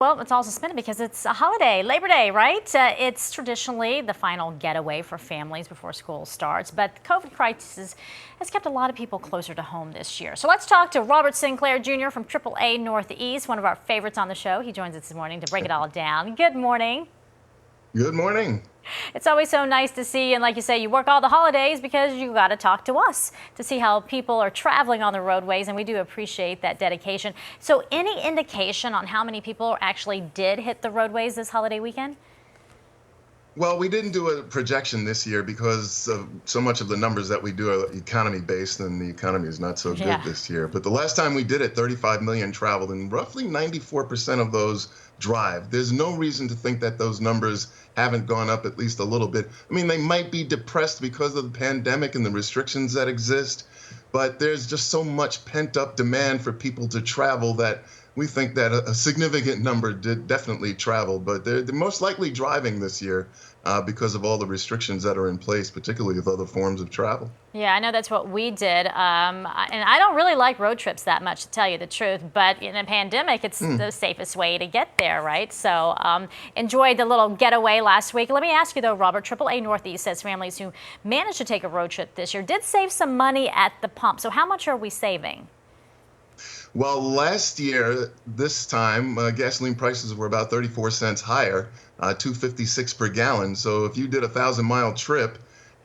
Well, it's all suspended because it's a holiday, Labor Day, right? It's traditionally the final getaway for families before school starts, but the COVID crisis has kept a lot of people closer to home this year. So let's talk to Robert Sinclair Jr. from AAA Northeast, one of our favorites on the show. He joins us this morning to break it all down. Good morning. Good morning. It's always so nice to see, and like you say, you work all the holidays because you got to talk to us to see how people are traveling on the roadways, and we do appreciate that dedication. So any indication on how many people actually did hit the roadways this holiday weekend? Well, we didn't do a projection this year because so much of the numbers that we do are economy based, and the economy is not so good Yeah. this year. But the last time we did it, 35 million traveled, and roughly 94% of those drive. There's no reason to think that those numbers haven't gone up at least a little bit. I mean, they might be depressed because of the pandemic and the restrictions that exist, but there's just so much pent up demand for people to travel that we think that a significant number did definitely travel, but they're most likely driving this year because of all the restrictions that are in place, particularly with other forms of travel. Yeah, I know that's what we did. And I don't really like road trips that much, to tell you the truth. But in a pandemic, it's the safest way to get there, right? So enjoyed the little getaway last week. Let me ask you, though, Robert, AAA Northeast says families who managed to take a road trip this year did save some money at the pump. So how much are we saving? Well, last year, this time, gasoline prices were about 34 cents higher, 256 per gallon. So if you did a 1,000-mile trip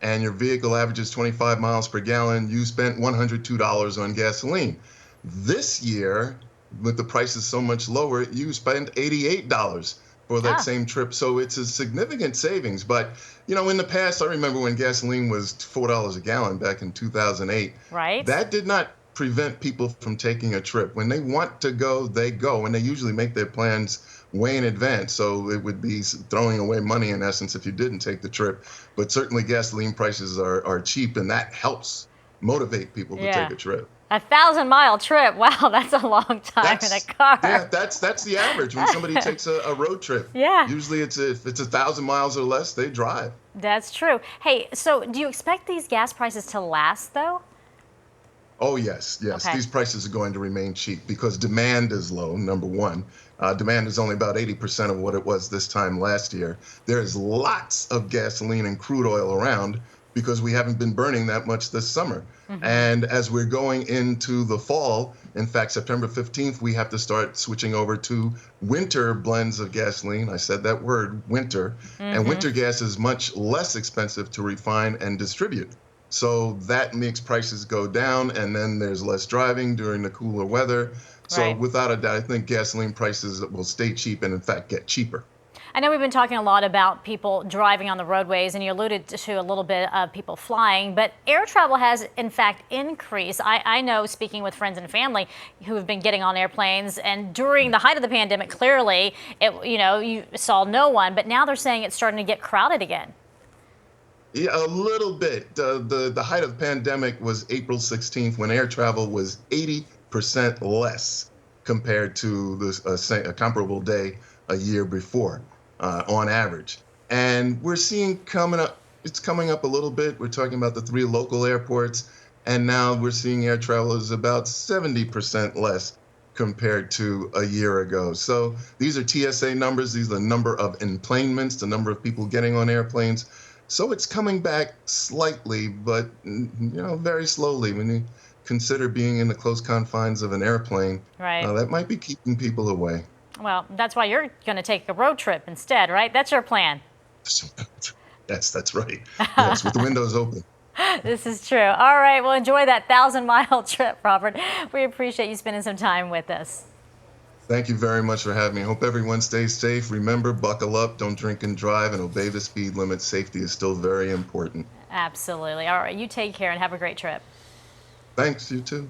and your vehicle averages 25 miles per gallon, you spent $102 on gasoline. This year, with the prices so much lower, you spend $88 for that Ah, same trip. So it's a significant savings. But, in the past, I remember when gasoline was $4 a gallon back in 2008, right. that did not prevent people from taking a trip. When they want to go, they go, and they usually make their plans way in advance. So it would be throwing away money in essence if you didn't take the trip. But certainly gasoline prices are cheap, and that helps motivate people to take Yeah. a trip. 1,000-mile trip. Wow, that's a long time in a That's car. yeah, that's the average when somebody takes a road trip. Yeah. Usually if it's 1,000 miles or less, they drive. That's true. Hey, so do you expect these gas prices to last, though? Oh, yes, yes. Okay. These prices are going to remain cheap because demand is low, number one. Demand is only about 80% of what it was this time last year. There's lots of gasoline and crude oil around because we haven't been burning that much this summer. Mm-hmm. And as we're going into the fall, in fact, September 15th, we have to start switching over to winter blends of gasoline. I said that word, winter. And Mm-hmm. winter gas is much less expensive to refine and distribute. So that makes prices go down, and then there's less driving during the cooler weather. So Right. without a doubt, I think gasoline prices will stay cheap and in fact get cheaper. I know we've been talking a lot about people driving on the roadways, and you alluded to a little bit of people flying, but air travel has, in fact, increased. I know, speaking with friends and family who have been getting on airplanes, and during the height of the pandemic, clearly, you saw no one, but now they're saying it's starting to get crowded again. Yeah, a little bit. The height of the pandemic was April 16th when air travel was 80% less compared to a comparable day a year before, on average. And we're seeing it's coming up a little bit. We're talking about the three local airports, and now we're seeing air travel is about 70% less compared to a year ago. So these are TSA numbers. These are the number of enplanements, the number of people getting on airplanes. So it's coming back slightly, but very slowly. When you consider being in the close confines of an airplane, Right. that might be keeping people away. Well, that's why you're going to take a road trip instead, right? That's your plan. Yes, that's right. Yes, with the windows open. This is true. All right. Well, enjoy that 1,000-mile trip, Robert. We appreciate you spending some time with us. Thank you very much for having me. Hope everyone stays safe. Remember, buckle up, don't drink and drive, and obey the speed limit. Safety is still very important. Absolutely. All right. You take care and have a great trip. Thanks, you too.